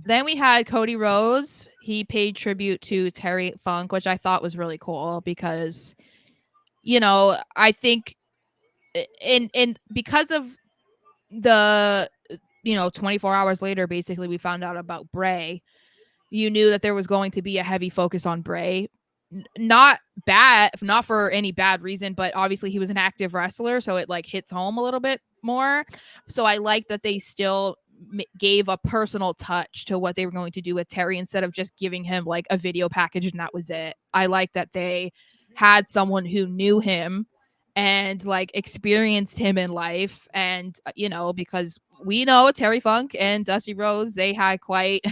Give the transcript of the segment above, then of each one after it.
Then we had Cody Rhodes. He paid tribute to Terry Funk, which I thought was really cool because, I think in because of the 24 hours later, basically we found out about Bray. You knew that there was going to be a heavy focus on Bray. Not bad, not for any bad reason, but obviously he was an active wrestler, so it like hits home a little bit more. So I like that they still gave a personal touch to what they were going to do with Terry instead of just giving him like a video package and that was it. I like that they had someone who knew him and like experienced him in life, and because we know Terry Funk and Dusty Rhodes, they had quite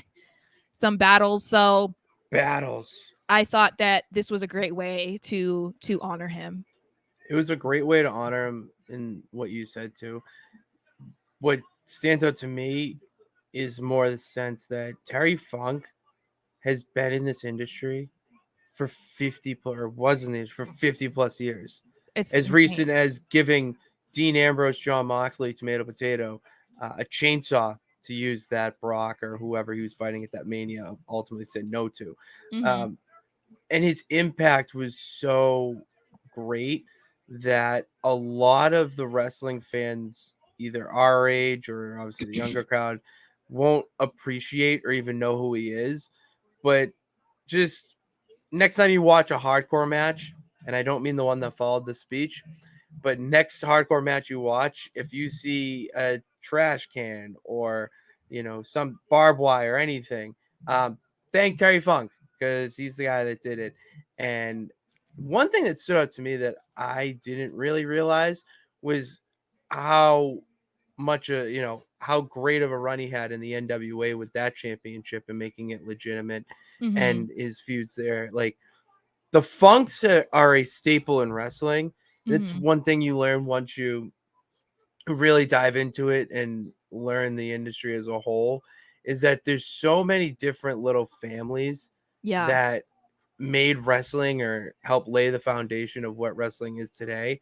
some battles. So Battles. I thought that this was a great way to honor him. It was a great way to honor him in what you said too. What stands out to me is more the sense that Terry Funk has been in this industry for 50 plus years. It's As recent insane. as giving Dean Ambrose, John Moxley, Tomato Potato, a chainsaw to use that Brock or whoever he was fighting at that Mania ultimately said no to. Mm-hmm. Um, and his impact was so great that a lot of the wrestling fans, either our age or obviously the younger crowd, won't appreciate or even know who he is. But just next time you watch a hardcore match, and I don't mean the one that followed the speech, but next hardcore match you watch, if you see a trash can or some barbed wire or anything, um, thank Terry Funk because he's the guy that did it. And one thing that stood out to me that I didn't really realize was how much how great of a run he had in the NWA with that championship and making it legitimate, Mm-hmm. and his feuds there. Like the Funks are a staple in wrestling. That's Mm-hmm. one thing you learn once you really dive into it and learn the industry as a whole, is that there's so many different little families Yeah. that made wrestling or helped lay the foundation of what wrestling is today.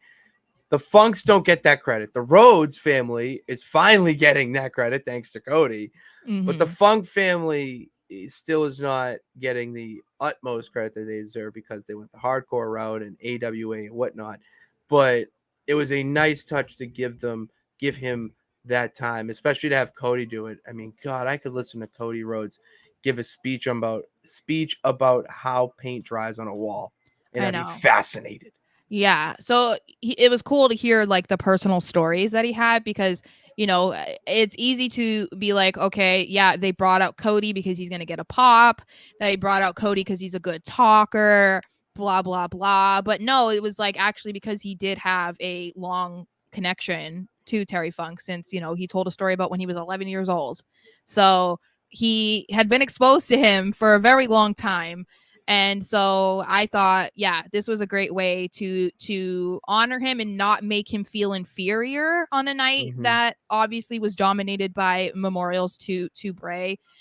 The Funks don't get that credit. The Rhodes family is finally getting that credit thanks to Cody, but the Mm-hmm. Funk family still is not getting the utmost credit that they deserve because they went the hardcore route and AWA and whatnot. But it was a nice touch to give him that time, especially to have Cody do it. I mean, God, I could listen to Cody Rhodes give a speech about how paint dries on a wall, and I I'd be know. fascinated. Yeah. So it was cool to hear like the personal stories that he had because, it's easy to be like, okay, yeah, they brought out Cody because he's going to get a pop. They brought out Cody because he's a good talker, blah, blah, blah. But no, it was like actually because he did have a long connection to Terry Funk since, he told a story about when he was 11 years old. So he had been exposed to him for a very long time, and so I thought, yeah, this was a great way to honor him and not make him feel inferior on a night Mm-hmm. that obviously was dominated by memorials to Bray.